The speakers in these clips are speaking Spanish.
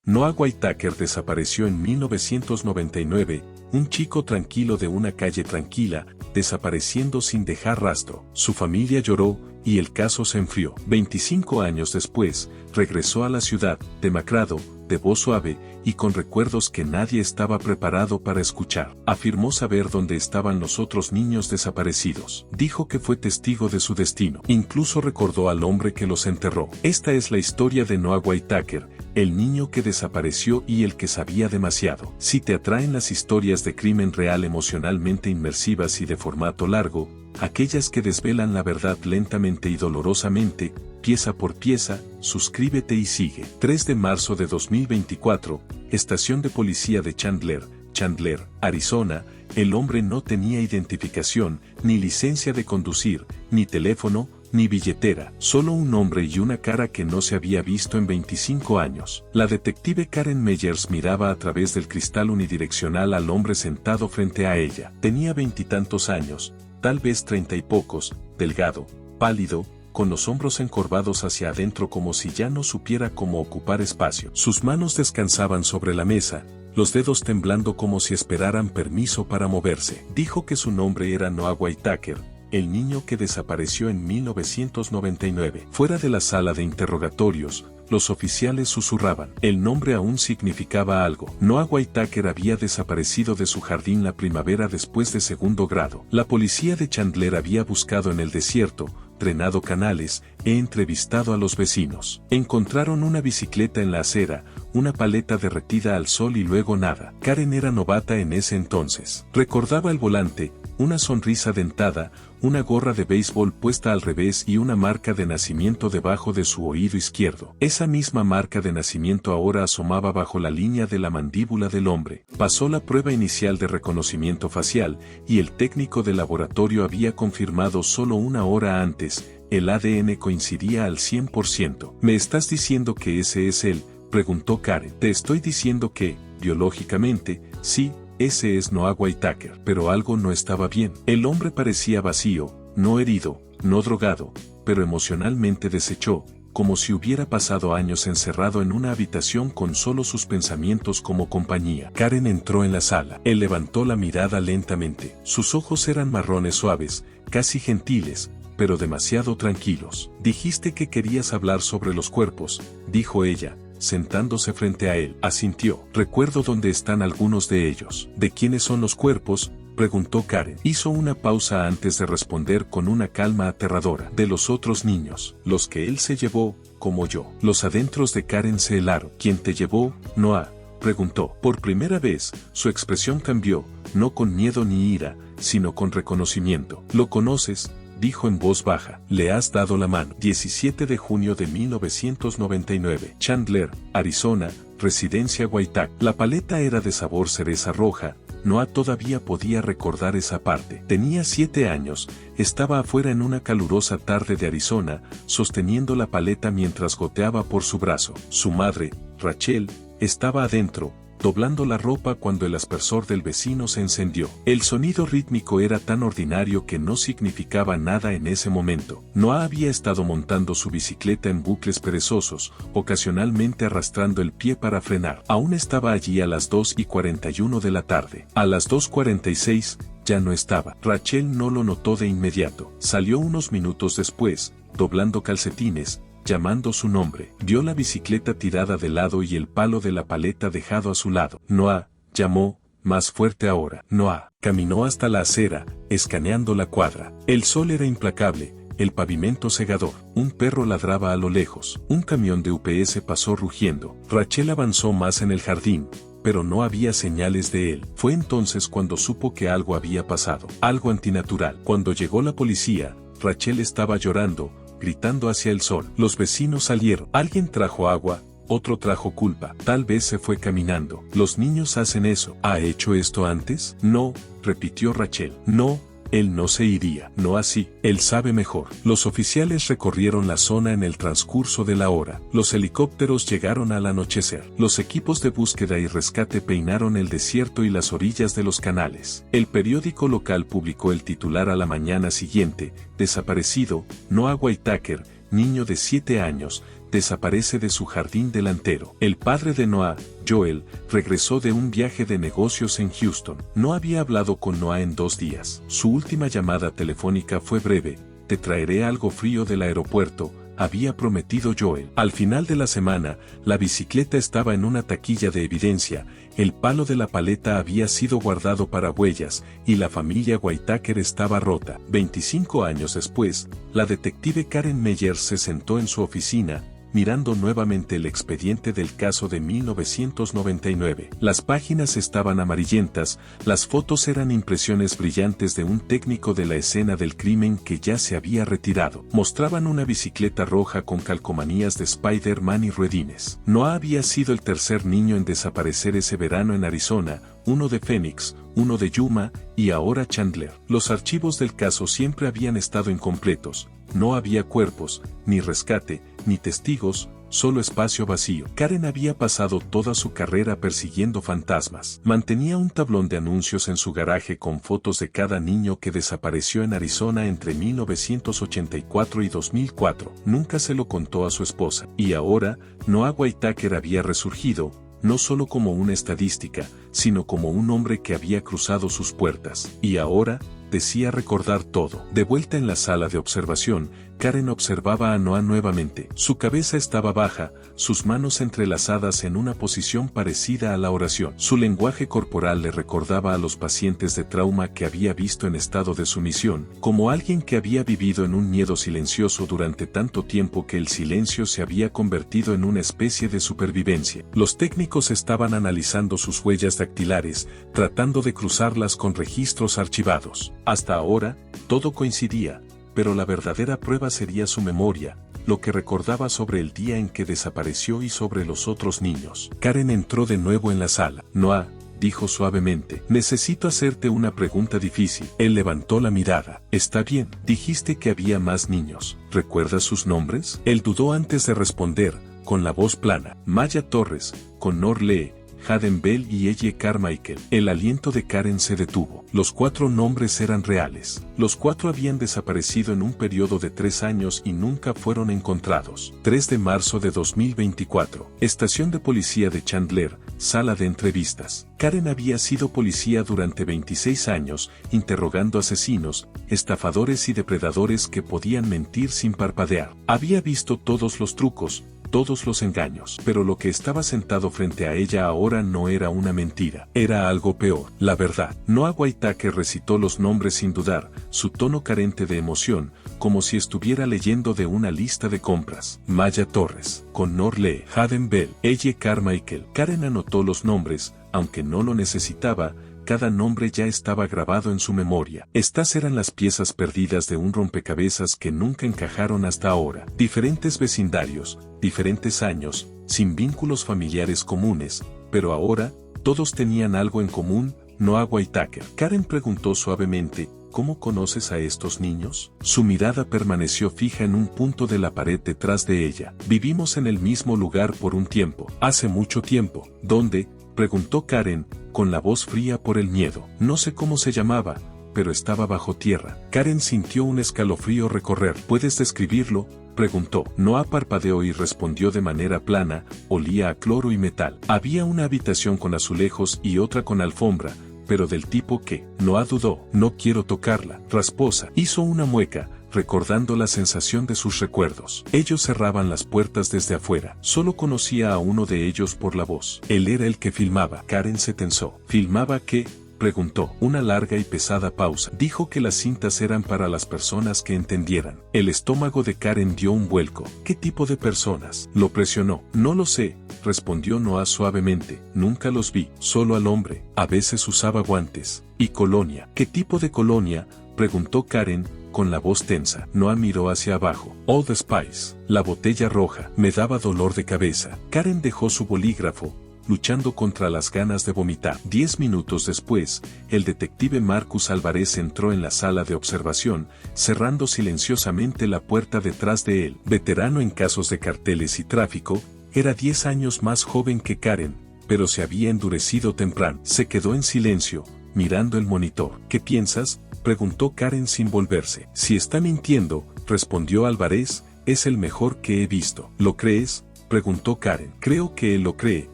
Noah Whitaker desapareció en 1999, un chico tranquilo de una calle tranquila, desapareciendo sin dejar rastro. Su familia lloró, y el caso se enfrió. 25 años después, regresó a la ciudad, demacrado, de voz suave, y con recuerdos que nadie estaba preparado para escuchar. Afirmó saber dónde estaban los otros niños desaparecidos. Dijo que fue testigo de su destino. Incluso recordó al hombre que los enterró. Esta es la historia de Noah Whitaker, el niño que desapareció y el que sabía demasiado. Si te atraen las historias de crimen real emocionalmente inmersivas y de formato largo, aquellas que desvelan la verdad lentamente y dolorosamente, pieza por pieza, suscríbete y sigue. 3 de marzo de 2024, Estación de Policía de Chandler, Arizona. El hombre no tenía identificación, ni licencia de conducir, ni teléfono, ni billetera, solo un nombre y una cara que no se había visto en 25 años. La detective Karen Meyers miraba a través del cristal unidireccional al hombre sentado frente a ella. Tenía 20 y tantos años, tal vez 30 y pocos, delgado, pálido, con los hombros encorvados hacia adentro como si ya no supiera cómo ocupar espacio. Sus manos descansaban sobre la mesa, los dedos temblando como si esperaran permiso para moverse. Dijo que su nombre era Noah Whitaker, el niño que desapareció en 1999. Fuera de la sala de interrogatorios, los oficiales susurraban. El nombre aún significaba algo. Noah Whitaker había desaparecido de su jardín la primavera después de segundo grado. La policía de Chandler había buscado en el desierto, drenado canales, he entrevistado a los vecinos. Encontraron una bicicleta en la acera, una paleta derretida al sol y luego nada. Karen era novata en ese entonces. Recordaba el volante, una sonrisa dentada, una gorra de béisbol puesta al revés y una marca de nacimiento debajo de su oído izquierdo. Esa misma marca de nacimiento ahora asomaba bajo la línea de la mandíbula del hombre. Pasó la prueba inicial de reconocimiento facial, y el técnico de laboratorio había confirmado solo una hora antes, el ADN coincidía al 100%. ¿Me estás diciendo que ese es él?, preguntó Karen. Te estoy diciendo que, biológicamente, sí, ese es Noah Whitaker. Pero algo no estaba bien. El hombre parecía vacío, no herido, no drogado, pero emocionalmente deshecho, como si hubiera pasado años encerrado en una habitación con solo sus pensamientos como compañía. Karen entró en la sala. Él levantó la mirada lentamente. Sus ojos eran marrones suaves, casi gentiles, pero demasiado tranquilos. Dijiste que querías hablar sobre los cuerpos, dijo ella, sentándose frente a él. Asintió. Recuerdo dónde están algunos de ellos. ¿De quiénes son los cuerpos?, preguntó Karen. Hizo una pausa antes de responder con una calma aterradora. De los otros niños, los que él se llevó, como yo. Los adentros de Karen se helaron. ¿Quién te llevó, Noah?, preguntó. Por primera vez, su expresión cambió, no con miedo ni ira, sino con reconocimiento. ¿Lo conoces?, dijo en voz baja. Le has dado la mano. 17 de junio de 1999. Chandler, Arizona, residencia Whitaker. La paleta era de sabor cereza roja. Noah todavía podía recordar esa parte. Tenía 7 años, estaba afuera en una calurosa tarde de Arizona, sosteniendo la paleta mientras goteaba por su brazo. Su madre, Rachel, estaba adentro, doblando la ropa cuando el aspersor del vecino se encendió. El sonido rítmico era tan ordinario que no significaba nada en ese momento. Noah había estado montando su bicicleta en bucles perezosos, ocasionalmente arrastrando el pie para frenar. Aún estaba allí a las 2:41 de la tarde. A las 2:46, ya no estaba. Rachel no lo notó de inmediato. Salió unos minutos después, doblando calcetines, llamando su nombre. Vio la bicicleta tirada de lado y el palo de la paleta dejado a su lado. Noah, llamó, más fuerte ahora. Noah caminó hasta la acera, escaneando la cuadra. El sol era implacable, el pavimento cegador. Un perro ladraba a lo lejos. Un camión de UPS pasó rugiendo. Rachel avanzó más en el jardín, pero no había señales de él. Fue entonces cuando supo que algo había pasado, algo antinatural. Cuando llegó la policía, Rachel estaba llorando, gritando hacia el sol. Los vecinos salieron. Alguien trajo agua, otro trajo culpa. Tal vez se fue caminando. Los niños hacen eso. ¿Ha hecho esto antes? No, repitió Rachel. No, él no se iría. No así. Él sabe mejor. Los oficiales recorrieron la zona en el transcurso de la hora. Los helicópteros llegaron al anochecer. Los equipos de búsqueda y rescate peinaron el desierto y las orillas de los canales. El periódico local publicó el titular a la mañana siguiente: desaparecido, Noah Whitaker, niño de 7 años, desaparece de su jardín delantero. El padre de Noah, Joel, regresó de un viaje de negocios en Houston. No había hablado con Noah en 2 días. Su última llamada telefónica fue breve: te traeré algo frío del aeropuerto, había prometido Joel. Al final de la semana, la bicicleta estaba en una taquilla de evidencia, el palo de la paleta había sido guardado para huellas, y la familia Whitaker estaba rota. 25 años después, la detective Karen Meyer se sentó en su oficina, mirando nuevamente el expediente del caso de 1999. Las páginas estaban amarillentas, las fotos eran impresiones brillantes de un técnico de la escena del crimen que ya se había retirado. Mostraban una bicicleta roja con calcomanías de Spider-Man y ruedines. Noah había sido el tercer niño en desaparecer ese verano en Arizona, uno de Phoenix, uno de Yuma, y ahora Chandler. Los archivos del caso siempre habían estado incompletos. No había cuerpos, ni rescate, ni testigos, solo espacio vacío. Karen había pasado toda su carrera persiguiendo fantasmas. Mantenía un tablón de anuncios en su garaje con fotos de cada niño que desapareció en Arizona entre 1984 y 2004. Nunca se lo contó a su esposa. Y ahora, Noah Whitaker había resurgido, no solo como una estadística, sino como un hombre que había cruzado sus puertas. Y ahora, decía recordar todo. De vuelta en la sala de observación, Karen observaba a Noah nuevamente. Su cabeza estaba baja, sus manos entrelazadas en una posición parecida a la oración. Su lenguaje corporal le recordaba a los pacientes de trauma que había visto en estado de sumisión, como alguien que había vivido en un miedo silencioso durante tanto tiempo que el silencio se había convertido en una especie de supervivencia. Los técnicos estaban analizando sus huellas dactilares, tratando de cruzarlas con registros archivados. Hasta ahora, todo coincidía, pero la verdadera prueba sería su memoria, lo que recordaba sobre el día en que desapareció y sobre los otros niños. Karen entró de nuevo en la sala. Noah, dijo suavemente, necesito hacerte una pregunta difícil. Él levantó la mirada. Está bien, dijiste que había más niños. ¿Recuerdas sus nombres? Él dudó antes de responder, con la voz plana. Maya Torres, Connor Lee, Hayden Bell y Elle Carmichael. El aliento de Karen se detuvo. Los 4 nombres eran reales. Los 4 habían desaparecido en un periodo de 3 años y nunca fueron encontrados. 3 de marzo de 2024. Estación de policía de Chandler, sala de entrevistas. Karen había sido policía durante 26 años, interrogando asesinos, estafadores y depredadores que podían mentir sin parpadear. Había visto todos los trucos, todos los engaños, pero lo que estaba sentado frente a ella ahora no era una mentira, era algo peor, la verdad. Noah Whitaker recitó los nombres sin dudar, su tono carente de emoción, como si estuviera leyendo de una lista de compras. Maya Torres, Connor Lee, Hayden Bell, Elle Carmichael. Karen anotó los nombres, aunque no lo necesitaba. Cada nombre ya estaba grabado en su memoria. Estas eran las piezas perdidas de un rompecabezas que nunca encajaron hasta ahora. Diferentes vecindarios, diferentes años, sin vínculos familiares comunes, pero ahora, todos tenían algo en común. Noah Whitaker. Karen preguntó suavemente, ¿cómo conoces a estos niños? Su mirada permaneció fija en un punto de la pared detrás de ella. Vivimos en el mismo lugar por un tiempo. Hace mucho tiempo. ¿Dónde? Preguntó Karen, con la voz fría por el miedo. No sé cómo se llamaba, pero estaba bajo tierra. Karen sintió un escalofrío recorrer. ¿Puedes describirlo? Preguntó. Noah parpadeó y respondió de manera plana, olía a cloro y metal. Había una habitación con azulejos y otra con alfombra, pero del tipo que, Noah dudó. No quiero tocarla. Rasposa. Hizo una mueca, recordando la sensación de sus recuerdos. Ellos cerraban las puertas desde afuera. Solo conocía a uno de ellos por la voz. Él era el que filmaba. Karen se tensó. ¿Filmaba qué? Preguntó. Una larga y pesada pausa. Dijo que las cintas eran para las personas que entendieran. El estómago de Karen dio un vuelco. ¿Qué tipo de personas? Lo presionó. No lo sé, respondió Noah suavemente. Nunca los vi. Solo al hombre. A veces usaba guantes. ¿Y colonia? ¿Qué tipo de colonia? Preguntó Karen, con la voz tensa. Noah miró hacia abajo. Old Spice. La botella roja. Me daba dolor de cabeza. Karen dejó su bolígrafo, luchando contra las ganas de vomitar. 10 minutos después, el detective Marcus Álvarez entró en la sala de observación, cerrando silenciosamente la puerta detrás de él. Veterano en casos de carteles y tráfico, era 10 años más joven que Karen, pero se había endurecido temprano. Se quedó en silencio, mirando el monitor. ¿Qué piensas?, preguntó Karen sin volverse. Si está mintiendo, respondió Álvarez, es el mejor que he visto. ¿Lo crees?, preguntó Karen. Creo que él lo cree,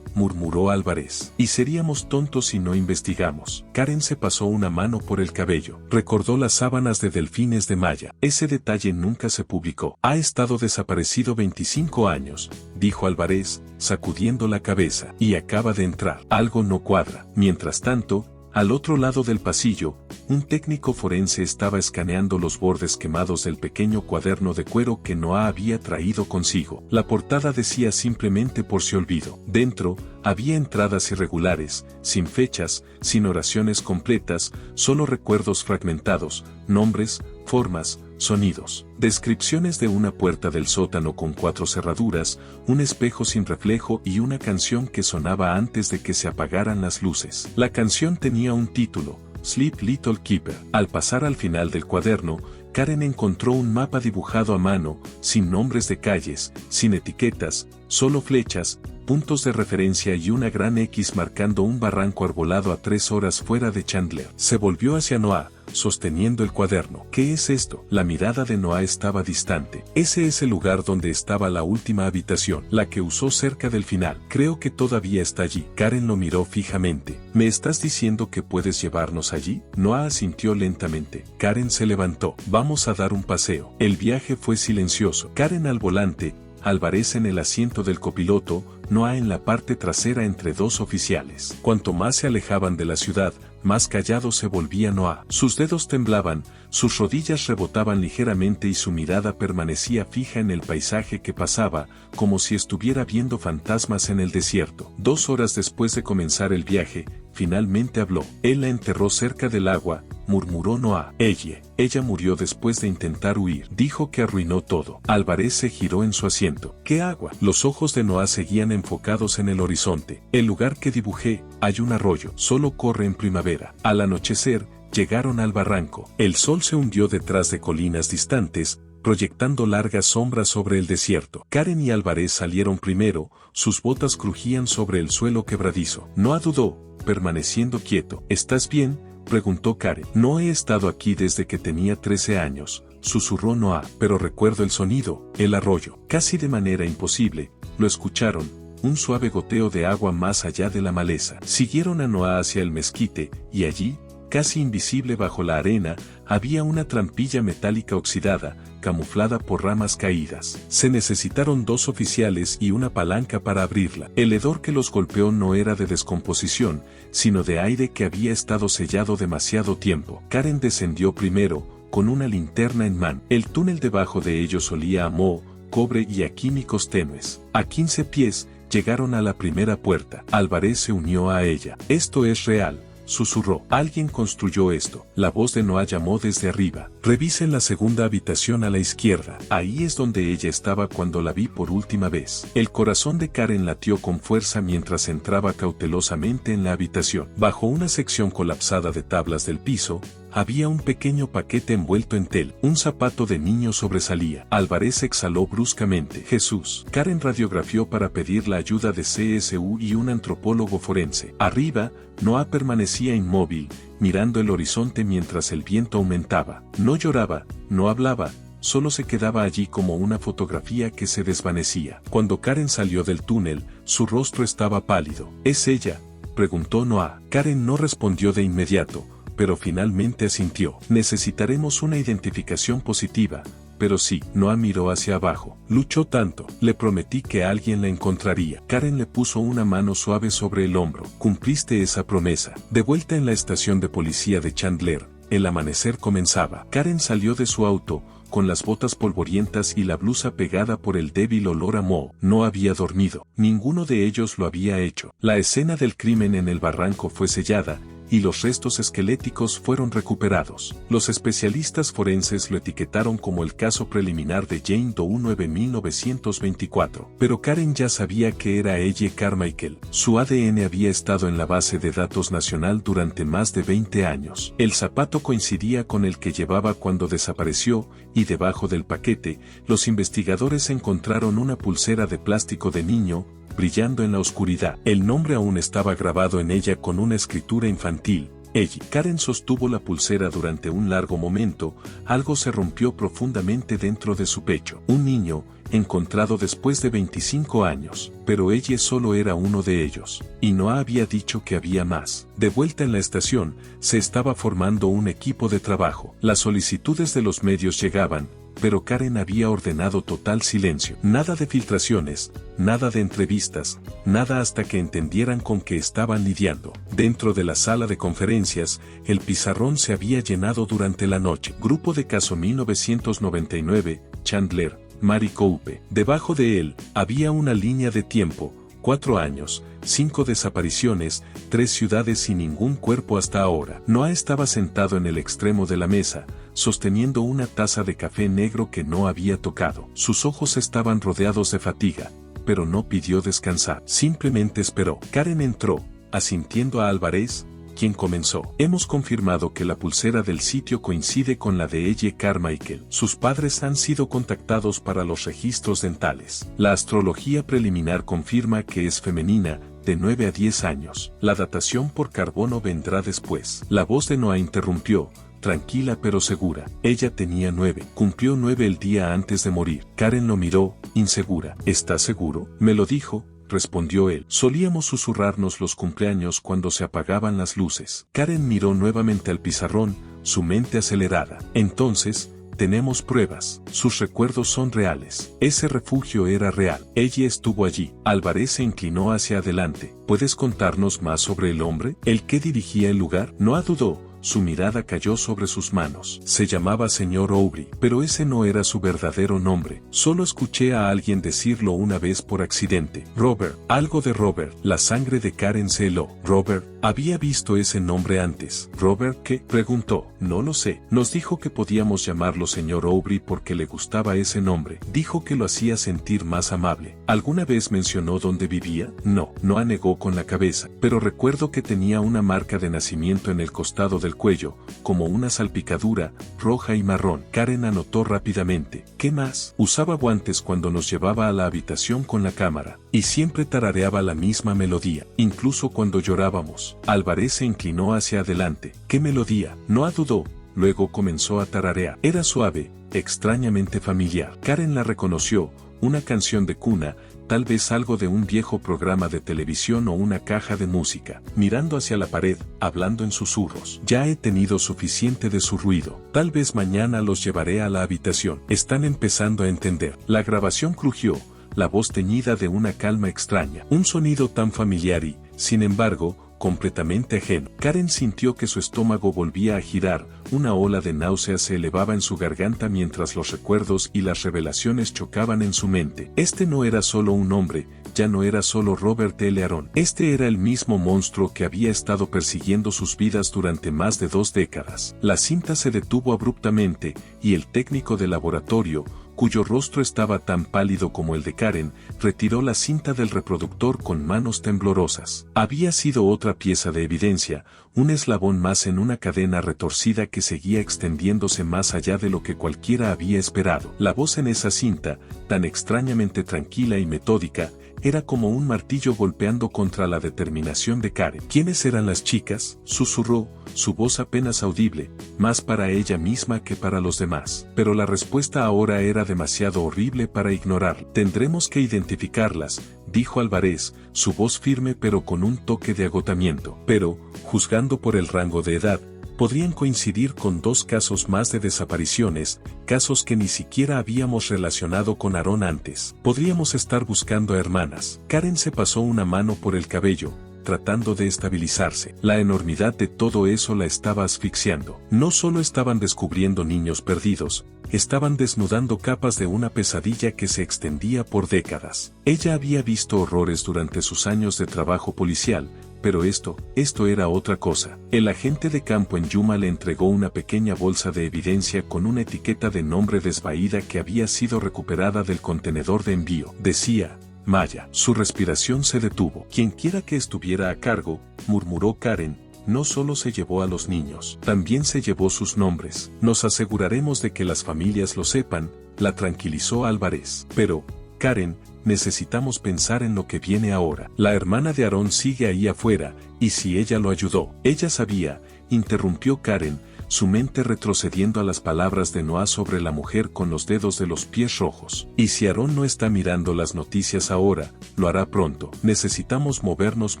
murmuró Álvarez. Y seríamos tontos si no investigamos. Karen se pasó una mano por el cabello. Recordó las sábanas de delfines de Maya. Ese detalle nunca se publicó. Ha estado desaparecido 25 años, dijo Álvarez, sacudiendo la cabeza. Y acaba de entrar. Algo no cuadra. Mientras tanto, al otro lado del pasillo, un técnico forense estaba escaneando los bordes quemados del pequeño cuaderno de cuero que Noah había traído consigo. La portada decía simplemente por si olvido. Dentro, había entradas irregulares, sin fechas, sin oraciones completas, solo recuerdos fragmentados, nombres, formas, sonidos. Descripciones de una puerta del sótano con 4 cerraduras, un espejo sin reflejo y una canción que sonaba antes de que se apagaran las luces. La canción tenía un título, Sleep Little Keeper. Al pasar al final del cuaderno, Karen encontró un mapa dibujado a mano, sin nombres de calles, sin etiquetas, solo flechas, puntos de referencia y una gran X marcando un barranco arbolado a 3 horas fuera de Chandler. Se volvió hacia Noah, sosteniendo el cuaderno. ¿Qué es esto? La mirada de Noah estaba distante. Ese es el lugar donde estaba la última habitación, la que usó cerca del final. Creo que todavía está allí. Karen lo miró fijamente. ¿Me estás diciendo que puedes llevarnos allí? Noah asintió lentamente. Karen se levantó. Vamos a dar un paseo. El viaje fue silencioso. Karen al volante, Álvarez en el asiento del copiloto, Noah en la parte trasera entre 2 oficiales. Cuanto más se alejaban de la ciudad, más callado se volvía Noah. Sus dedos temblaban, sus rodillas rebotaban ligeramente y su mirada permanecía fija en el paisaje que pasaba, como si estuviera viendo fantasmas en el desierto. 2 horas después de comenzar el viaje, finalmente habló. Él la enterró cerca del agua, murmuró Noah. Ella murió después de intentar huir. Dijo que arruinó todo. Álvarez se giró en su asiento. ¿Qué agua? Los ojos de Noah seguían enfocados en el horizonte. El lugar que dibujé, hay un arroyo, solo corre en primavera. Al anochecer, llegaron al barranco. El sol se hundió detrás de colinas distantes, proyectando largas sombras sobre el desierto. Karen y Álvarez salieron primero, sus botas crujían sobre el suelo quebradizo. Noah dudó, permaneciendo quieto. ¿Estás bien?, preguntó Karen. No he estado aquí desde que tenía 13 años, susurró Noah, pero recuerdo el sonido, el arroyo. Casi de manera imposible, lo escucharon, un suave goteo de agua más allá de la maleza. Siguieron a Noah hacia el mezquite, y allí, casi invisible bajo la arena, había una trampilla metálica oxidada, camuflada por ramas caídas. Se necesitaron 2 oficiales y una palanca para abrirla. El hedor que los golpeó no era de descomposición, sino de aire que había estado sellado demasiado tiempo. Karen descendió primero, con una linterna en mano. El túnel debajo de ellos olía a moho, cobre y a químicos tenues. A 15 pies, llegaron a la primera puerta. Álvarez se unió a ella. Esto es real, susurró. Alguien construyó esto. La voz de Noah llamó desde arriba. Revisen la segunda habitación a la izquierda. Ahí es donde ella estaba cuando la vi por última vez. El corazón de Karen latió con fuerza mientras entraba cautelosamente en la habitación. Bajo una sección colapsada de tablas del piso, había un pequeño paquete envuelto en tel. Un zapato de niño sobresalía. Álvarez exhaló bruscamente. Jesús. Karen radiografió para pedir la ayuda de CSU y un antropólogo forense. Arriba, Noah permanecía inmóvil, mirando el horizonte mientras el viento aumentaba. No lloraba, no hablaba, solo se quedaba allí como una fotografía que se desvanecía. Cuando Karen salió del túnel, su rostro estaba pálido. ¿Es ella?, preguntó Noah. Karen no respondió de inmediato, pero finalmente asintió. Necesitaremos una identificación positiva, pero sí. Noah miró hacia abajo. Luchó tanto. Le prometí que alguien la encontraría. Karen le puso una mano suave sobre el hombro. Cumpliste esa promesa. De vuelta en la estación de policía de Chandler, el amanecer comenzaba. Karen salió de su auto, con las botas polvorientas y la blusa pegada por el débil olor a moho. No había dormido. Ninguno de ellos lo había hecho. La escena del crimen en el barranco fue sellada, y los restos esqueléticos fueron recuperados. Los especialistas forenses lo etiquetaron como el caso preliminar de Jane Doe 1924. Pero Karen ya sabía que era ella Carmichael. Su ADN había estado en la base de datos nacional durante más de 20 años. El zapato coincidía con el que llevaba cuando desapareció, y debajo del paquete, los investigadores encontraron una pulsera de plástico de niño, brillando en la oscuridad. El nombre aún estaba grabado en ella con una escritura infantil, Ella. Karen sostuvo la pulsera durante un largo momento, algo se rompió profundamente dentro de su pecho. Un niño, encontrado después de 25 años, pero ella solo era uno de ellos, y no había dicho que había más. De vuelta en la estación, se estaba formando un equipo de trabajo. Las solicitudes de los medios llegaban, pero Karen había ordenado total silencio. Nada de filtraciones, nada de entrevistas, nada hasta que entendieran con qué estaban lidiando. Dentro de la sala de conferencias, el pizarrón se había llenado durante la noche. Grupo de caso 1999, Chandler, Mary Coupe. Debajo de él, había una línea de tiempo, 4 años, 5 desapariciones, 3 ciudades y ningún cuerpo hasta ahora. Noah estaba sentado en el extremo de la mesa, sosteniendo una taza de café negro que no había tocado. Sus ojos estaban rodeados de fatiga, pero no pidió descansar. Simplemente esperó. Karen entró, asintiendo a Álvarez, quien comenzó. Hemos confirmado que la pulsera del sitio coincide con la de Elle Carmichael. Sus padres han sido contactados para los registros dentales. La astrología preliminar confirma que es femenina, de 9 a 10 años. La datación por carbono vendrá después. La voz de Noah interrumpió, tranquila pero segura. Ella tenía 9. Cumplió 9 el día antes de morir. Karen lo miró, insegura. ¿Estás seguro? Me lo dijo, respondió él. Solíamos susurrarnos los cumpleaños cuando se apagaban las luces. Karen miró nuevamente al pizarrón, su mente acelerada. Entonces, tenemos pruebas. Sus recuerdos son reales. Ese refugio era real. Ella estuvo allí. Álvarez se inclinó hacia adelante. ¿Puedes contarnos más sobre el hombre? ¿El que dirigía el lugar? No dudó. Su mirada cayó sobre sus manos. Se llamaba señor Aubrey, pero ese no era su verdadero nombre. Solo escuché a alguien decirlo una vez por accidente. Robert, algo de Robert. La sangre de Karen se heló. Robert, había visto ese nombre antes. ¿Robert qué? Preguntó. No lo sé. Nos dijo que podíamos llamarlo señor Aubrey porque le gustaba ese nombre. Dijo que lo hacía sentir más amable. ¿Alguna vez mencionó dónde vivía? No. No negó con la cabeza, pero recuerdo que tenía una marca de nacimiento en el costado del cuello, como una salpicadura, roja y marrón. Karen anotó rápidamente. ¿Qué más? Usaba guantes cuando nos llevaba a la habitación con la cámara, y siempre tarareaba la misma melodía, incluso cuando llorábamos. Álvarez se inclinó hacia adelante. ¿Qué melodía? No dudó, luego comenzó a tararear. Era suave, extrañamente familiar. Karen la reconoció, una canción de cuna, tal vez algo de un viejo programa de televisión o una caja de música. Mirando hacia la pared, hablando en susurros. Ya he tenido suficiente de su ruido. Tal vez mañana los llevaré a la habitación. Están empezando a entender. La grabación crujió, la voz teñida de una calma extraña. Un sonido tan familiar y, sin embargo, completamente ajeno. Karen sintió que su estómago volvía a girar, una ola de náuseas se elevaba en su garganta mientras los recuerdos y las revelaciones chocaban en su mente. Este no era solo un hombre, ya no era solo Robert L. Aaron. Este era el mismo monstruo que había estado persiguiendo sus vidas durante más de 2 décadas. La cinta se detuvo abruptamente, y el técnico de laboratorio, cuyo rostro estaba tan pálido como el de Karen, retiró la cinta del reproductor con manos temblorosas. Había sido otra pieza de evidencia, un eslabón más en una cadena retorcida que seguía extendiéndose más allá de lo que cualquiera había esperado. La voz en esa cinta, tan extrañamente tranquila y metódica, era como un martillo golpeando contra la determinación de Karen. ¿Quiénes eran las chicas? Susurró, su voz apenas audible, más para ella misma que para los demás. Pero la respuesta ahora era demasiado horrible para ignorar. Tendremos que identificarlas, dijo Álvarez, su voz firme pero con un toque de agotamiento. Pero, juzgando por el rango de edad, podrían coincidir con 2 casos más de desapariciones, casos que ni siquiera habíamos relacionado con Aaron antes. Podríamos estar buscando a hermanas. Karen se pasó una mano por el cabello, tratando de estabilizarse. La enormidad de todo eso la estaba asfixiando. No solo estaban descubriendo niños perdidos, estaban desnudando capas de una pesadilla que se extendía por décadas. Ella había visto horrores durante sus años de trabajo policial, pero esto era otra cosa. El agente de campo en Yuma le entregó una pequeña bolsa de evidencia con una etiqueta de nombre desvaída que había sido recuperada del contenedor de envío. Decía, Maya. Su respiración se detuvo. Quienquiera que estuviera a cargo, murmuró Karen, no solo se llevó a los niños, también se llevó sus nombres. Nos aseguraremos de que las familias lo sepan, la tranquilizó Álvarez. Pero, Karen, necesitamos pensar en lo que viene ahora. La hermana de Aaron sigue ahí afuera, y si ella lo ayudó, ella sabía, interrumpió Karen, su mente retrocediendo a las palabras de Noah sobre la mujer con los dedos de los pies rojos. Y si Aaron no está mirando las noticias ahora, lo hará pronto. Necesitamos movernos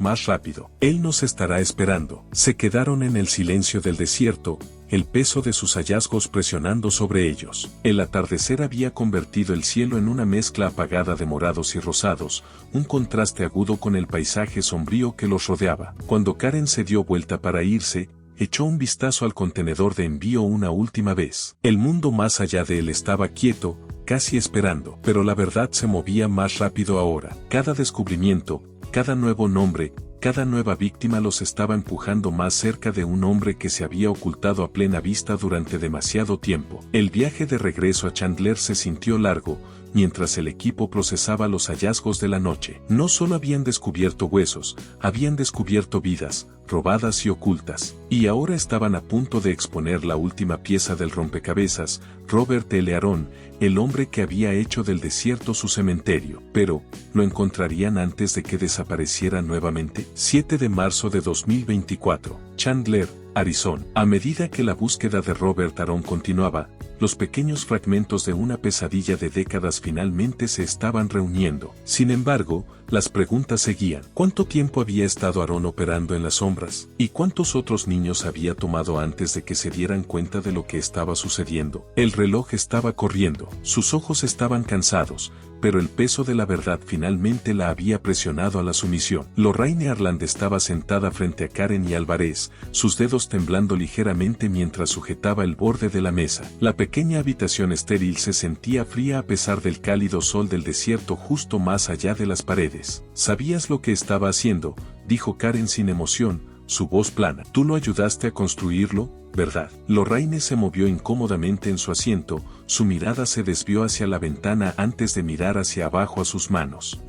más rápido. Él nos estará esperando. Se quedaron en el silencio del desierto, el peso de sus hallazgos presionando sobre ellos. El atardecer había convertido el cielo en una mezcla apagada de morados y rosados, un contraste agudo con el paisaje sombrío que los rodeaba. Cuando Karen se dio vuelta para irse, echó un vistazo al contenedor de envío una última vez. El mundo más allá de él estaba quieto, casi esperando, pero la verdad se movía más rápido ahora. Cada descubrimiento, cada nuevo nombre, cada nueva víctima los estaba empujando más cerca de un hombre que se había ocultado a plena vista durante demasiado tiempo. El viaje de regreso a Chandler se sintió largo, mientras el equipo procesaba los hallazgos de la noche. No solo habían descubierto huesos, habían descubierto vidas, robadas y ocultas. Y ahora estaban a punto de exponer la última pieza del rompecabezas, Robert L. Aaron, el hombre que había hecho del desierto su cementerio. Pero, ¿lo encontrarían antes de que desapareciera nuevamente? 7 de marzo de 2024, Chandler, Arizona. A medida que la búsqueda de Robert Aaron continuaba, los pequeños fragmentos de una pesadilla de décadas finalmente se estaban reuniendo. Sin embargo, las preguntas seguían. ¿Cuánto tiempo había estado Aaron operando en las sombras? ¿Y cuántos otros niños había tomado antes de que se dieran cuenta de lo que estaba sucediendo? El reloj estaba corriendo, sus ojos estaban cansados, pero el peso de la verdad finalmente la había presionado a la sumisión. Lorraine Harland estaba sentada frente a Karen y Alvarez, sus dedos temblando ligeramente mientras sujetaba el borde de la mesa. La pequeña habitación estéril se sentía fría a pesar del cálido sol del desierto justo más allá de las paredes. ¿Sabías lo que estaba haciendo?, dijo Karen sin emoción, su voz plana. Tú lo ayudaste a construirlo, ¿verdad? Lorraine se movió incómodamente en su asiento, su mirada se desvió hacia la ventana antes de mirar hacia abajo a sus manos.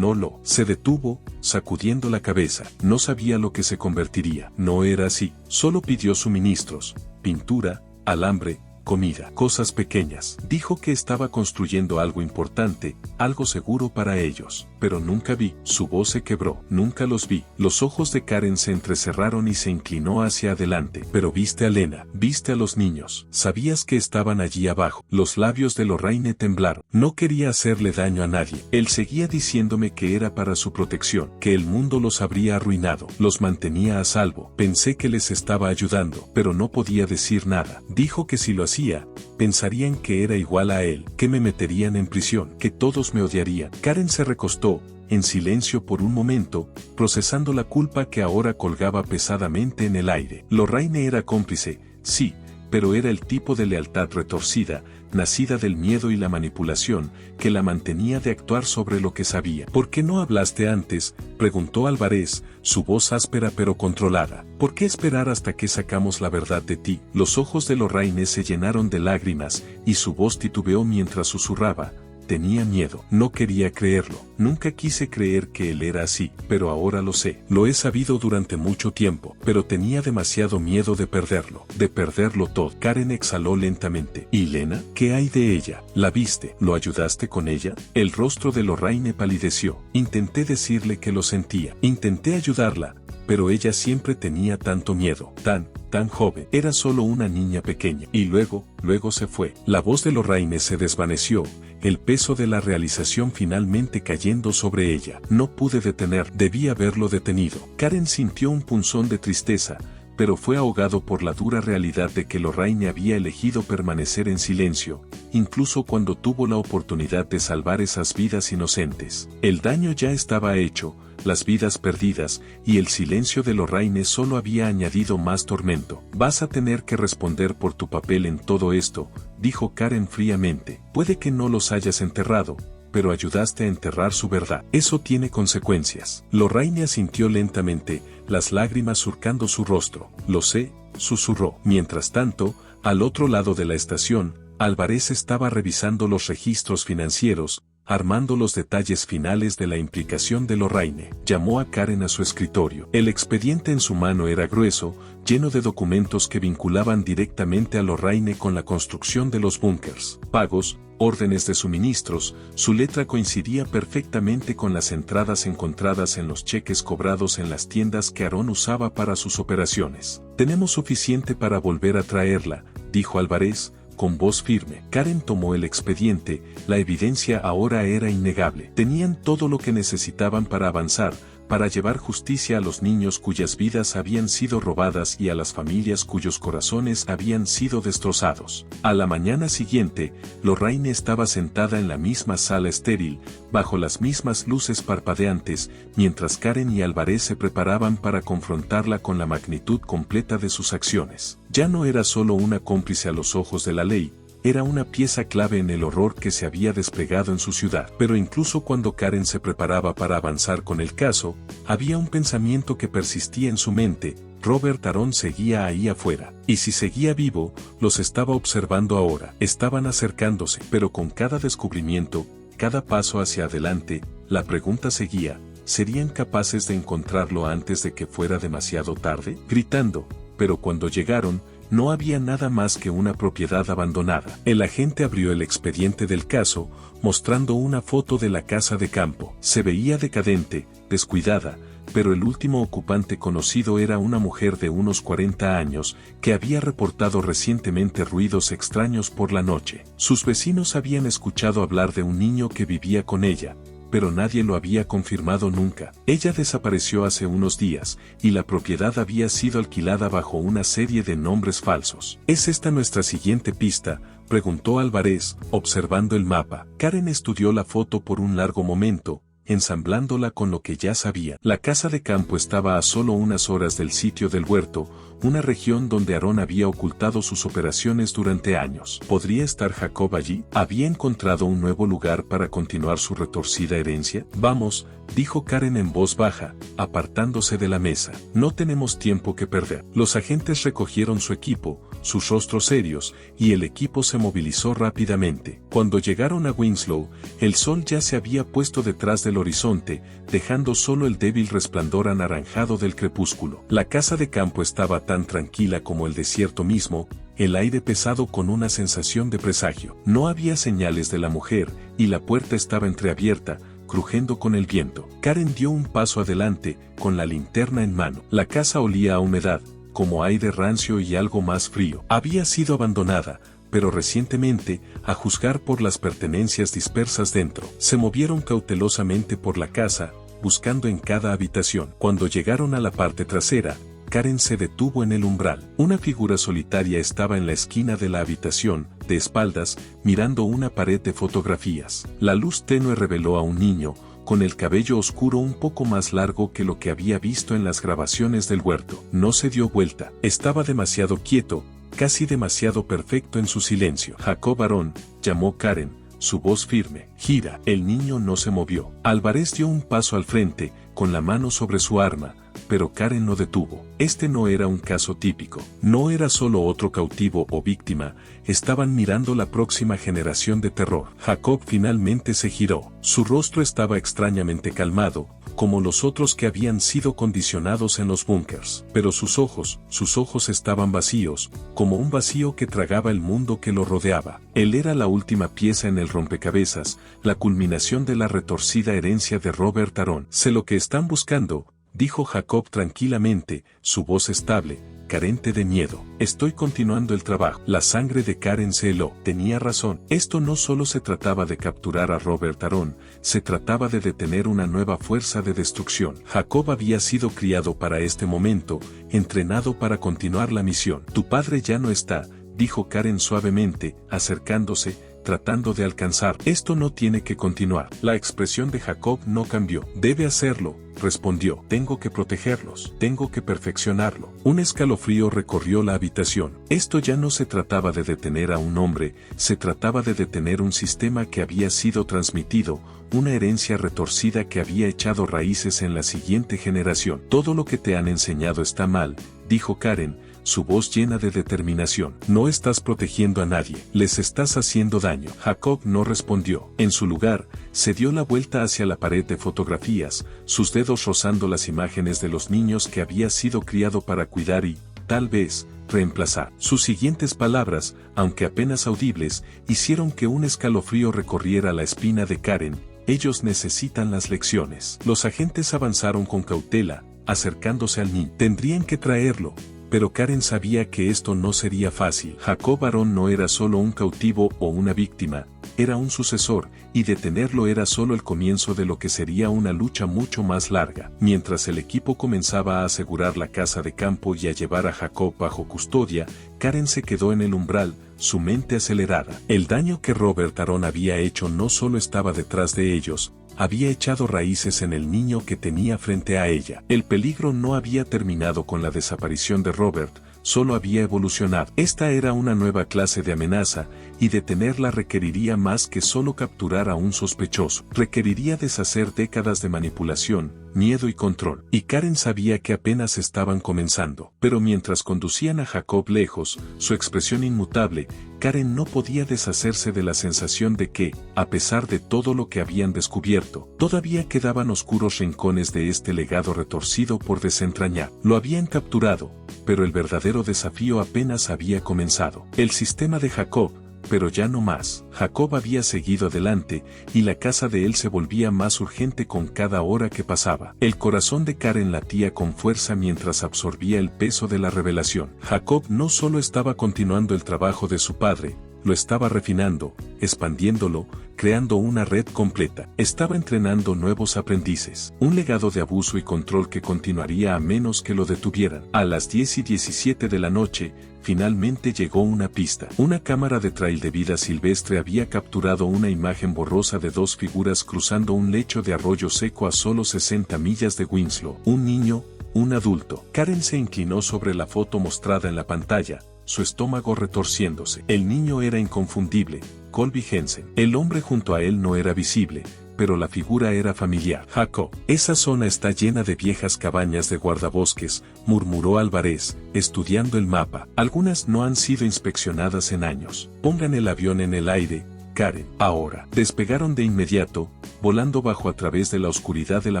Se detuvo, sacudiendo la cabeza. No sabía lo que se convertiría. No era así. Solo pidió suministros, pintura, alambre, comida, cosas pequeñas. Dijo que estaba construyendo algo importante, algo seguro para ellos. Pero nunca vi. Su voz se quebró. Nunca los vi. Los ojos de Karen se entrecerraron y se inclinó hacia adelante. Pero viste a Lena, viste a los niños. Sabías que estaban allí abajo. Los labios de Lorraine temblaron. No quería hacerle daño a nadie. Él seguía diciéndome que era para su protección, que el mundo los habría arruinado. Los mantenía a salvo. Pensé que les estaba ayudando, pero no podía decir nada. Dijo que si lo hacía, pensarían que era igual a él, que me meterían en prisión, que todos me odiarían. Karen se recostó, en silencio por un momento, procesando la culpa que ahora colgaba pesadamente en el aire. Lorraine era cómplice, sí, pero era el tipo de lealtad retorcida, nacida del miedo y la manipulación, que la mantenía de actuar sobre lo que sabía. ¿Por qué no hablaste antes?, preguntó Alvarez, su voz áspera pero controlada. ¿Por qué esperar hasta que sacamos la verdad de ti? Los ojos de Lorraine se llenaron de lágrimas, y su voz titubeó mientras susurraba. Tenía miedo, no quería creerlo, nunca quise creer que él era así, pero ahora lo sé. Lo he sabido durante mucho tiempo, pero tenía demasiado miedo de perderlo todo. Karen exhaló lentamente. ¿Y Lena? ¿Qué hay de ella? ¿La viste? ¿Lo ayudaste con ella? El rostro de Lorraine palideció. Intenté decirle que lo sentía. Intenté ayudarla, pero ella siempre tenía tanto miedo, tan joven. Era solo una niña pequeña. Y luego se fue. La voz de Lorraine se desvaneció, el peso de la realización finalmente cayendo sobre ella. No pude detener, debí haberlo detenido. Karen sintió un punzón de tristeza, pero fue ahogado por la dura realidad de que Lorraine había elegido permanecer en silencio, incluso cuando tuvo la oportunidad de salvar esas vidas inocentes. El daño ya estaba hecho, las vidas perdidas, y el silencio de Lorraine solo había añadido más tormento. Vas a tener que responder por tu papel en todo esto, dijo Karen fríamente. Puede que no los hayas enterrado, pero ayudaste a enterrar su verdad. Eso tiene consecuencias. Lorraine asintió lentamente, las lágrimas surcando su rostro. Lo sé, susurró. Mientras tanto, al otro lado de la estación, Alvarez estaba revisando los registros financieros, armando los detalles finales de la implicación de Lorraine. Llamó a Karen a su escritorio. El expediente en su mano era grueso, lleno de documentos que vinculaban directamente a Lorraine con la construcción de los búnkers. Pagos, órdenes de suministros, su letra coincidía perfectamente con las entradas encontradas en los cheques cobrados en las tiendas que Aaron usaba para sus operaciones. Tenemos suficiente para volver a traerla, dijo Álvarez, con voz firme. Karen tomó el expediente, la evidencia ahora era innegable. Tenían todo lo que necesitaban para avanzar, para llevar justicia a los niños cuyas vidas habían sido robadas y a las familias cuyos corazones habían sido destrozados. A la mañana siguiente, Lorraine estaba sentada en la misma sala estéril, bajo las mismas luces parpadeantes, mientras Karen y Álvarez se preparaban para confrontarla con la magnitud completa de sus acciones. Ya no era solo una cómplice a los ojos de la ley, era una pieza clave en el horror que se había desplegado en su ciudad. Pero incluso cuando Karen se preparaba para avanzar con el caso, había un pensamiento que persistía en su mente: Robert Aaron seguía ahí afuera. Y si seguía vivo, los estaba observando ahora. Estaban acercándose, pero con cada descubrimiento, cada paso hacia adelante, la pregunta seguía: ¿serían capaces de encontrarlo antes de que fuera demasiado tarde? Gritando, pero cuando llegaron, no había nada más que una propiedad abandonada. El agente abrió el expediente del caso, mostrando una foto de la casa de campo. Se veía decadente, descuidada, pero el último ocupante conocido era una mujer de unos 40 años, que había reportado recientemente ruidos extraños por la noche. Sus vecinos habían escuchado hablar de un niño que vivía con ella, pero nadie lo había confirmado nunca. Ella desapareció hace unos días, y la propiedad había sido alquilada bajo una serie de nombres falsos. ¿Es esta nuestra siguiente pista?, preguntó Álvarez, observando el mapa. Karen estudió la foto por un largo momento, ensamblándola con lo que ya sabía. La casa de campo estaba a solo unas horas del sitio del huerto, una región donde Aaron había ocultado sus operaciones durante años. ¿Podría estar Jacob allí? ¿Había encontrado un nuevo lugar para continuar su retorcida herencia? Vamos, dijo Karen en voz baja, apartándose de la mesa. No tenemos tiempo que perder. Los agentes recogieron su equipo, sus rostros serios, y el equipo se movilizó rápidamente. Cuando llegaron a Winslow, el sol ya se había puesto detrás del horizonte, dejando solo el débil resplandor anaranjado del crepúsculo. La casa de campo estaba tan tranquila como el desierto mismo, el aire pesado con una sensación de presagio. No había señales de la mujer, y la puerta estaba entreabierta, crujiendo con el viento. Karen dio un paso adelante, con la linterna en mano. La casa olía a humedad, como aire rancio y algo más frío. Había sido abandonada, pero recientemente, a juzgar por las pertenencias dispersas dentro. Se movieron cautelosamente por la casa, buscando en cada habitación. Cuando llegaron a la parte trasera, Karen se detuvo en el umbral. Una figura solitaria estaba en la esquina de la habitación, de espaldas, mirando una pared de fotografías. La luz tenue reveló a un niño, con el cabello oscuro un poco más largo que lo que había visto en las grabaciones del huerto. No se dio vuelta. Estaba demasiado quieto, casi demasiado perfecto en su silencio. Jacob Aaron, llamó Karen, su voz firme. Gira. El niño no se movió. Álvarez dio un paso al frente, con la mano sobre su arma, pero Karen lo detuvo. Este no era un caso típico. No era solo otro cautivo o víctima, estaban mirando la próxima generación de terror. Jacob finalmente se giró. Su rostro estaba extrañamente calmado, como los otros que habían sido condicionados en los búnkers. Pero sus ojos estaban vacíos, como un vacío que tragaba el mundo que lo rodeaba. Él era la última pieza en el rompecabezas, la culminación de la retorcida herencia de Robert Aaron. Sé lo que están buscando, dijo Jacob tranquilamente, su voz estable, carente de miedo. Estoy continuando el trabajo. La sangre de Karen se heló. Tenía razón. Esto no solo se trataba de capturar a Robert Aaron, se trataba de detener una nueva fuerza de destrucción. Jacob había sido criado para este momento, entrenado para continuar la misión. Tu padre ya no está, dijo Karen suavemente, acercándose, tratando de alcanzar. Esto no tiene que continuar. La expresión de Jacob no cambió. Debe hacerlo, respondió. Tengo que protegerlos. Tengo que perfeccionarlo. Un escalofrío recorrió la habitación. Esto ya no se trataba de detener a un hombre, se trataba de detener un sistema que había sido transmitido, una herencia retorcida que había echado raíces en la siguiente generación. Todo lo que te han enseñado está mal, dijo Karen, su voz llena de determinación. No estás protegiendo a nadie, les estás haciendo daño. Jacob no respondió. En su lugar, se dio la vuelta hacia la pared de fotografías, sus dedos rozando las imágenes de los niños que había sido criado para cuidar y, tal vez, reemplazar. Sus siguientes palabras, aunque apenas audibles, hicieron que un escalofrío recorriera la espina de Karen. Ellos necesitan las lecciones. Los agentes avanzaron con cautela, acercándose al niño. Tendrían que traerlo. Pero Karen sabía que esto no sería fácil. Jacob Aaron no era solo un cautivo o una víctima, era un sucesor, y detenerlo era solo el comienzo de lo que sería una lucha mucho más larga. Mientras el equipo comenzaba a asegurar la casa de campo y a llevar a Jacob bajo custodia, Karen se quedó en el umbral, su mente acelerada. El daño que Robert Aaron había hecho no solo estaba detrás de ellos, había echado raíces en el niño que tenía frente a ella. El peligro no había terminado con la desaparición de Robert, solo había evolucionado. Esta era una nueva clase de amenaza, y detenerla requeriría más que solo capturar a un sospechoso. Requeriría deshacer décadas de manipulación, miedo y control. Y Karen sabía que apenas estaban comenzando. Pero mientras conducían a Jacob lejos, su expresión inmutable, Karen no podía deshacerse de la sensación de que, a pesar de todo lo que habían descubierto, todavía quedaban oscuros rincones de este legado retorcido por desentrañar. Lo habían capturado, pero el verdadero desafío apenas había comenzado. El sistema de Jacob, pero ya no más. Jacob había seguido adelante, y la casa de él se volvía más urgente con cada hora que pasaba. El corazón de Karen latía con fuerza mientras absorbía el peso de la revelación. Jacob no solo estaba continuando el trabajo de su padre, lo estaba refinando, expandiéndolo, creando una red completa. Estaba entrenando nuevos aprendices. Un legado de abuso y control que continuaría a menos que lo detuvieran. A las 10:17 de la noche, finalmente llegó una pista. Una cámara de trail de vida silvestre había capturado una imagen borrosa de dos figuras cruzando un lecho de arroyo seco a solo 60 millas de Winslow. Un niño, un adulto. Karen se inclinó sobre la foto mostrada en la pantalla, su estómago retorciéndose. El niño era inconfundible, Colby Jensen. El hombre junto a él no era visible, pero la figura era familiar. Jacob. Esa zona está llena de viejas cabañas de guardabosques, murmuró Álvarez, estudiando el mapa. Algunas no han sido inspeccionadas en años. Pongan el avión en el aire, Karen. Ahora. Despegaron de inmediato, volando bajo a través de la oscuridad de la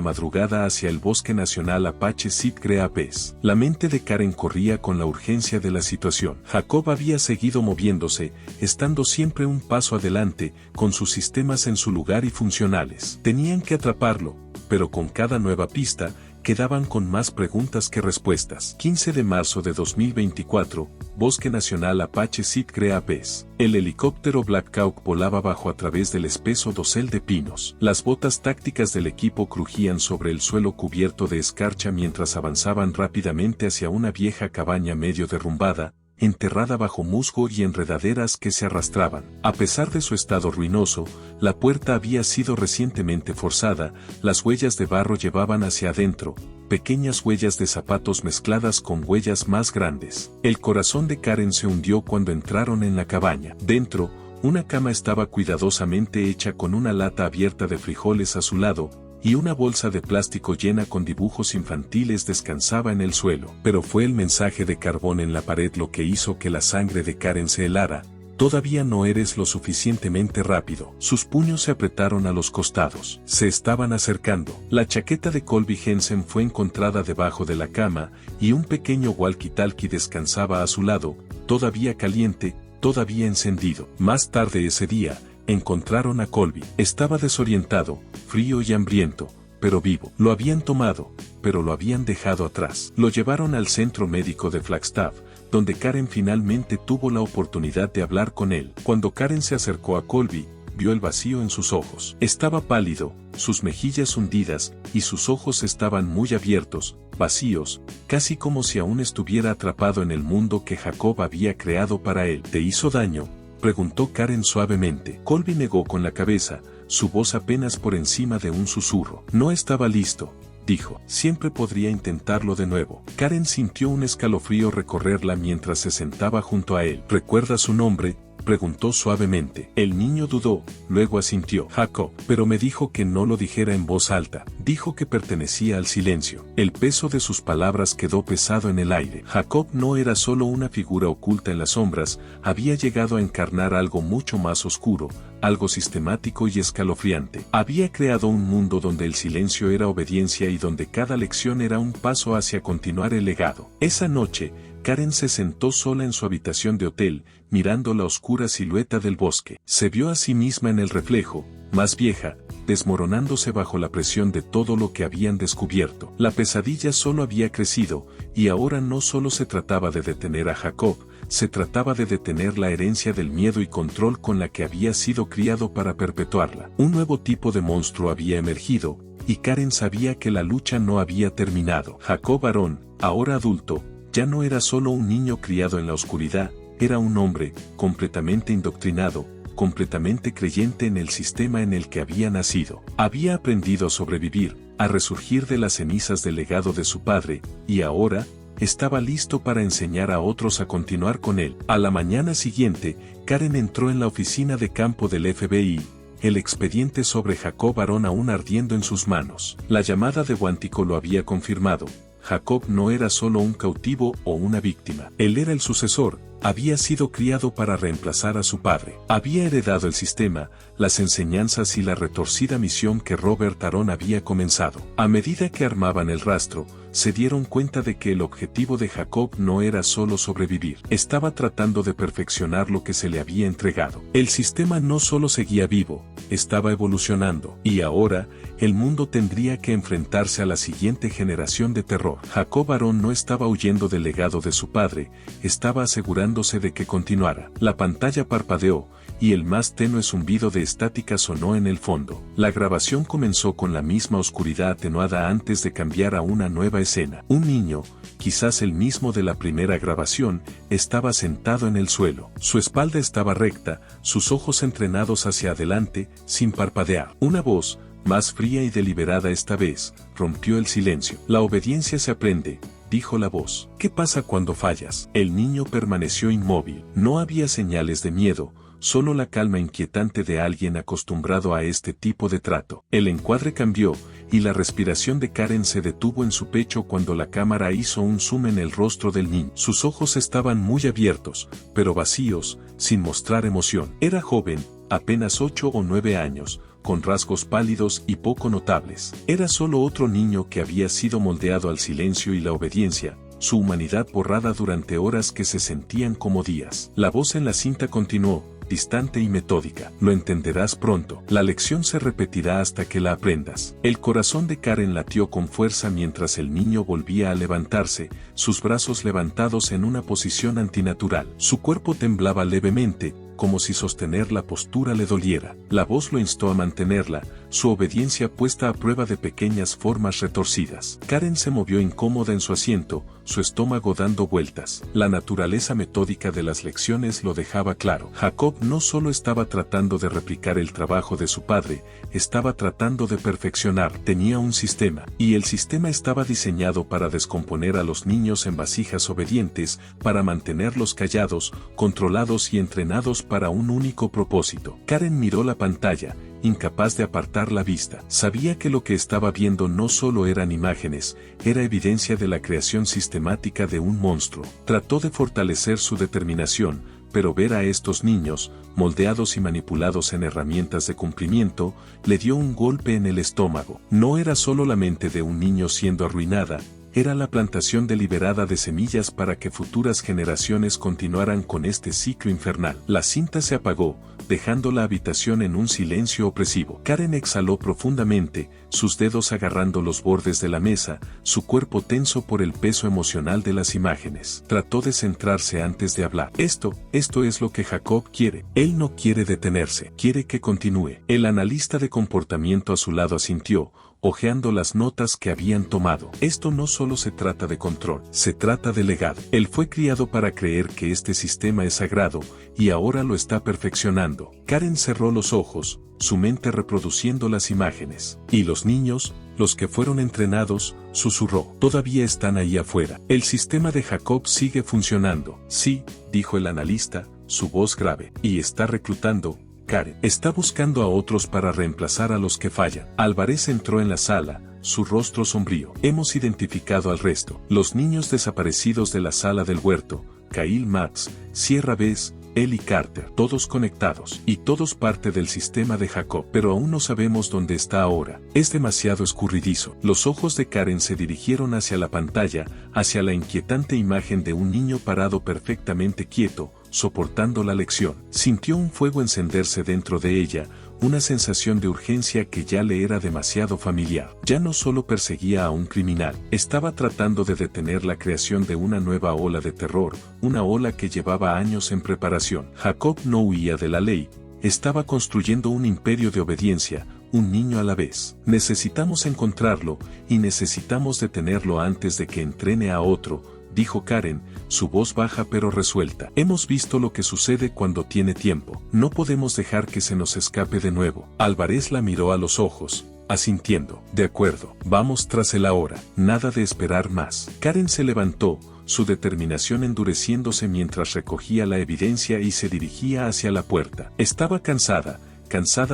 madrugada hacia el Bosque Nacional Apache Sitkrea Pass. La mente de Karen corría con la urgencia de la situación. Jacob había seguido moviéndose, estando siempre un paso adelante, con sus sistemas en su lugar y funcionales. Tenían que atraparlo, pero con cada nueva pista, quedaban con más preguntas que respuestas. 15 de marzo de 2024, Bosque Nacional Apache Sitkrea Pass. El helicóptero Black Hawk volaba bajo a través del espeso dosel de pinos. Las botas tácticas del equipo crujían sobre el suelo cubierto de escarcha mientras avanzaban rápidamente hacia una vieja cabaña medio derrumbada, enterrada bajo musgo y enredaderas que se arrastraban. A pesar de su estado ruinoso, la puerta había sido recientemente forzada, las huellas de barro llevaban hacia adentro, pequeñas huellas de zapatos mezcladas con huellas más grandes. El corazón de Karen se hundió cuando entraron en la cabaña. Dentro, una cama estaba cuidadosamente hecha con una lata abierta de frijoles a su lado, y una bolsa de plástico llena con dibujos infantiles descansaba en el suelo. Pero fue el mensaje de carbón en la pared lo que hizo que la sangre de Karen se helara. Todavía no eres lo suficientemente rápido. Sus puños se apretaron a los costados. Se estaban acercando. La chaqueta de Colby Jensen fue encontrada debajo de la cama, y un pequeño walkie-talkie descansaba a su lado, todavía caliente, todavía encendido. Más tarde ese día, encontraron a Colby. Estaba desorientado, frío y hambriento, pero vivo. Lo habían tomado, pero lo habían dejado atrás. Lo llevaron al centro médico de Flagstaff, donde Karen finalmente tuvo la oportunidad de hablar con él. Cuando Karen se acercó a Colby, vio el vacío en sus ojos. Estaba pálido, sus mejillas hundidas, y sus ojos estaban muy abiertos, vacíos, casi como si aún estuviera atrapado en el mundo que Jacob había creado para él. ¿Te hizo daño?, preguntó Karen suavemente. Colby negó con la cabeza, su voz apenas por encima de un susurro. No estaba listo, dijo. Siempre podría intentarlo de nuevo. Karen sintió un escalofrío recorrerla mientras se sentaba junto a él. ¿Recuerda su nombre?, preguntó suavemente. El niño dudó, luego asintió. Jacob, pero me dijo que no lo dijera en voz alta. Dijo que pertenecía al silencio. El peso de sus palabras quedó pesado en el aire. Jacob no era solo una figura oculta en las sombras, había llegado a encarnar algo mucho más oscuro, algo sistemático y escalofriante. Había creado un mundo donde el silencio era obediencia y donde cada lección era un paso hacia continuar el legado. Esa noche, Karen se sentó sola en su habitación de hotel, mirando la oscura silueta del bosque. Se vio a sí misma en el reflejo, más vieja, desmoronándose bajo la presión de todo lo que habían descubierto. La pesadilla solo había crecido, y ahora no solo se trataba de detener a Jacob, se trataba de detener la herencia del miedo y control con la que había sido criado para perpetuarla. Un nuevo tipo de monstruo había emergido, y Karen sabía que la lucha no había terminado. Jacob varón, ahora adulto, ya no era solo un niño criado en la oscuridad, era un hombre, completamente indoctrinado, completamente creyente en el sistema en el que había nacido. Había aprendido a sobrevivir, a resurgir de las cenizas del legado de su padre, y ahora, estaba listo para enseñar a otros a continuar con él. A la mañana siguiente, Karen entró en la oficina de campo del FBI, el expediente sobre Jacob varón aún ardiendo en sus manos. La llamada de Quantico lo había confirmado. Jacob no era solo un cautivo o una víctima. Él era el sucesor, había sido criado para reemplazar a su padre. Había heredado el sistema, las enseñanzas y la retorcida misión que Robert Aaron había comenzado. A medida que armaban el rastro, se dieron cuenta de que el objetivo de Jacob no era solo sobrevivir. Estaba tratando de perfeccionar lo que se le había entregado. El sistema no solo seguía vivo, estaba evolucionando. Y ahora, el mundo tendría que enfrentarse a la siguiente generación de terror. Jacob Aaron no estaba huyendo del legado de su padre, estaba asegurándose de que continuara. La pantalla parpadeó, y el más tenue zumbido de estática sonó en el fondo. La grabación comenzó con la misma oscuridad atenuada antes de cambiar a una nueva escena. Un niño, quizás el mismo de la primera grabación, estaba sentado en el suelo. Su espalda estaba recta, sus ojos entrenados hacia adelante, sin parpadear. Una voz, más fría y deliberada esta vez, rompió el silencio. La obediencia se aprende, dijo la voz. ¿Qué pasa cuando fallas? El niño permaneció inmóvil. No había señales de miedo, solo la calma inquietante de alguien acostumbrado a este tipo de trato. El encuadre cambió, y la respiración de Karen se detuvo en su pecho cuando la cámara hizo un zoom en el rostro del niño. Sus ojos estaban muy abiertos, pero vacíos, sin mostrar emoción. Era joven, apenas 8 o 9 años, con rasgos pálidos y poco notables. Era solo otro niño que había sido moldeado al silencio y la obediencia, su humanidad borrada durante horas que se sentían como días. La voz en la cinta continuó, distante y metódica. Lo entenderás pronto. La lección se repetirá hasta que la aprendas. El corazón de Karen latió con fuerza mientras el niño volvía a levantarse, sus brazos levantados en una posición antinatural. Su cuerpo temblaba levemente, como si sostener la postura le doliera. La voz lo instó a mantenerla, su obediencia puesta a prueba de pequeñas formas retorcidas. Karen se movió incómoda en su asiento, su estómago dando vueltas. La naturaleza metódica de las lecciones lo dejaba claro. Jacob no solo estaba tratando de replicar el trabajo de su padre, estaba tratando de perfeccionar. Tenía un sistema, y el sistema estaba diseñado para descomponer a los niños en vasijas obedientes, para mantenerlos callados, controlados y entrenados para un único propósito. Karen miró la pantalla, incapaz de apartar la vista. Sabía que lo que estaba viendo no solo eran imágenes, era evidencia de la creación sistemática de un monstruo. Trató de fortalecer su determinación, pero ver a estos niños, moldeados y manipulados en herramientas de cumplimiento, le dio un golpe en el estómago. No era solo la mente de un niño siendo arruinada, era la plantación deliberada de semillas para que futuras generaciones continuaran con este ciclo infernal. La cinta se apagó, dejando la habitación en un silencio opresivo. Karen exhaló profundamente, sus dedos agarrando los bordes de la mesa, su cuerpo tenso por el peso emocional de las imágenes. Trató de centrarse antes de hablar. Esto es lo que Jacob quiere. Él no quiere detenerse, quiere que continúe. El analista de comportamiento a su lado asintió, hojeando las notas que habían tomado. Esto no solo se trata de control, se trata de legado. Él fue criado para creer que este sistema es sagrado, y ahora lo está perfeccionando. Karen cerró los ojos, su mente reproduciendo las imágenes. Y los niños, los que fueron entrenados, susurró. Todavía están ahí afuera. El sistema de Jacob sigue funcionando. Sí, dijo el analista, su voz grave. Y está reclutando. Karen está buscando a otros para reemplazar a los que fallan. Álvarez entró en la sala, su rostro sombrío. Hemos identificado al resto. Los niños desaparecidos de la sala del huerto, Kyle Max, Sierra Bess, él y Carter, todos conectados, y todos parte del sistema de Jacob, pero aún no sabemos dónde está ahora. Es demasiado escurridizo. Los ojos de Karen se dirigieron hacia la pantalla, hacia la inquietante imagen de un niño parado perfectamente quieto, soportando la lección. Sintió un fuego encenderse dentro de ella, una sensación de urgencia que ya le era demasiado familiar. Ya no solo perseguía a un criminal, estaba tratando de detener la creación de una nueva ola de terror, una ola que llevaba años en preparación. Jacob no huía de la ley, estaba construyendo un imperio de obediencia, un niño a la vez. Necesitamos encontrarlo, y necesitamos detenerlo antes de que entrene a otro, dijo Karen, su voz baja pero resuelta. Hemos visto lo que sucede cuando tiene tiempo. No podemos dejar que se nos escape de nuevo. Álvarez la miró a los ojos, asintiendo. De acuerdo, vamos tras él ahora. Nada de esperar más. Karen se levantó, su determinación endureciéndose mientras recogía la evidencia y se dirigía hacia la puerta. Estaba cansada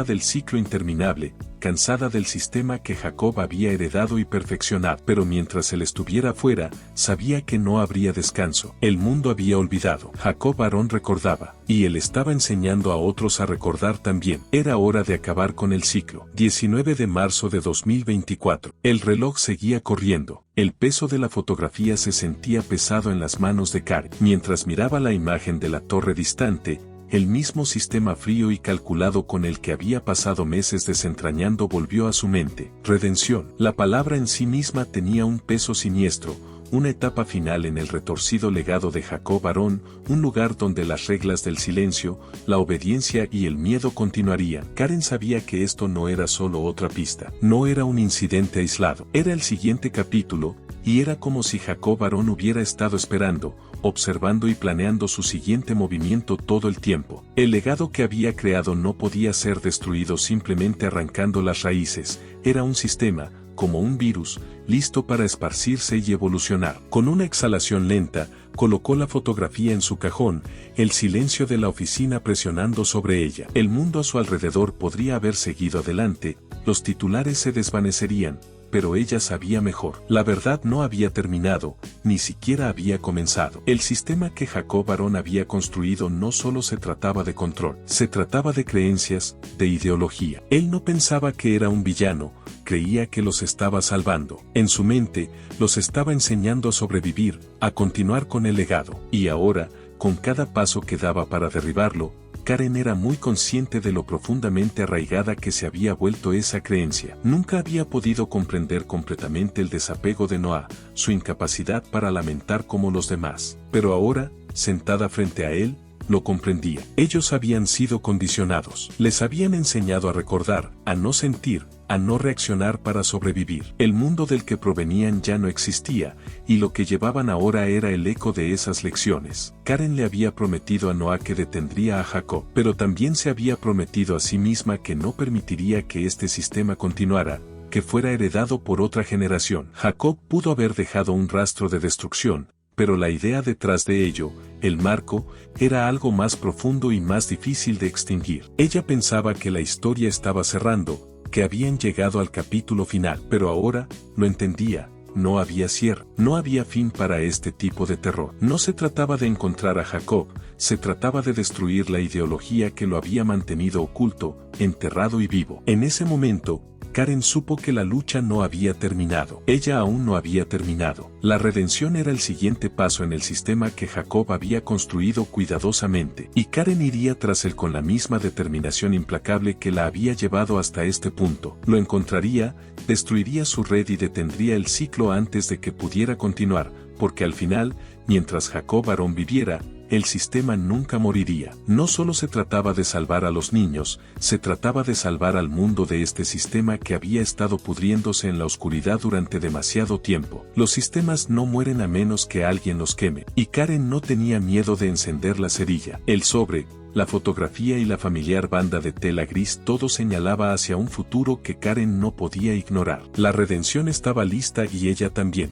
del ciclo interminable, cansada del sistema que Jacob había heredado y perfeccionado. Pero mientras él estuviera fuera, sabía que no habría descanso. El mundo había olvidado. Jacob Aaron recordaba, y él estaba enseñando a otros a recordar también. Era hora de acabar con el ciclo. 19 de marzo de 2024. El reloj seguía corriendo. El peso de la fotografía se sentía pesado en las manos de Karen. Mientras miraba la imagen de la torre distante, el mismo sistema frío y calculado con el que había pasado meses desentrañando volvió a su mente. Redención. La palabra en sí misma tenía un peso siniestro, una etapa final en el retorcido legado de Jacob Aaron, un lugar donde las reglas del silencio, la obediencia y el miedo continuarían. Karen sabía que esto no era solo otra pista, no era un incidente aislado, era el siguiente capítulo, y era como si Jacob Aaron hubiera estado esperando, observando y planeando su siguiente movimiento todo el tiempo. El legado que había creado no podía ser destruido simplemente arrancando las raíces, era un sistema, como un virus, listo para esparcirse y evolucionar. Con una exhalación lenta, colocó la fotografía en su cajón, el silencio de la oficina presionando sobre ella. El mundo a su alrededor podría haber seguido adelante, los titulares se desvanecerían, pero ella sabía mejor. La verdad no había terminado, ni siquiera había comenzado. El sistema que Jacob Aaron había construido no solo se trataba de control, se trataba de creencias, de ideología. Él no pensaba que era un villano, creía que los estaba salvando. En su mente, los estaba enseñando a sobrevivir, a continuar con el legado. Y ahora, con cada paso que daba para derribarlo, Karen era muy consciente de lo profundamente arraigada que se había vuelto esa creencia. Nunca había podido comprender completamente el desapego de Noah, su incapacidad para lamentar como los demás. Pero ahora, sentada frente a él, lo comprendía. Ellos habían sido condicionados. Les habían enseñado a recordar, a no sentir, a no reaccionar para sobrevivir. El mundo del que provenían ya no existía, y lo que llevaban ahora era el eco de esas lecciones. Karen le había prometido a Noah que detendría a Jacob, pero también se había prometido a sí misma que no permitiría que este sistema continuara, que fuera heredado por otra generación. Jacob pudo haber dejado un rastro de destrucción, pero la idea detrás de ello, el marco, era algo más profundo y más difícil de extinguir. Ella pensaba que la historia estaba cerrando, que habían llegado al capítulo final, pero ahora, lo entendía, no había cierre, no había fin para este tipo de terror. No se trataba de encontrar a Jacob, se trataba de destruir la ideología que lo había mantenido oculto, enterrado y vivo. En ese momento, Karen supo que la lucha no había terminado. Ella aún no había terminado. La redención era el siguiente paso en el sistema que Jacob había construido cuidadosamente, y Karen iría tras él con la misma determinación implacable que la había llevado hasta este punto. Lo encontraría, destruiría su red y detendría el ciclo antes de que pudiera continuar, porque al final, mientras Jacob Aaron viviera, el sistema nunca moriría. No solo se trataba de salvar a los niños, se trataba de salvar al mundo de este sistema que había estado pudriéndose en la oscuridad durante demasiado tiempo. Los sistemas no mueren a menos que alguien los queme, y Karen no tenía miedo de encender la cerilla. El sobre, la fotografía y la familiar banda de tela gris todo señalaba hacia un futuro que Karen no podía ignorar. La redención estaba lista y ella también.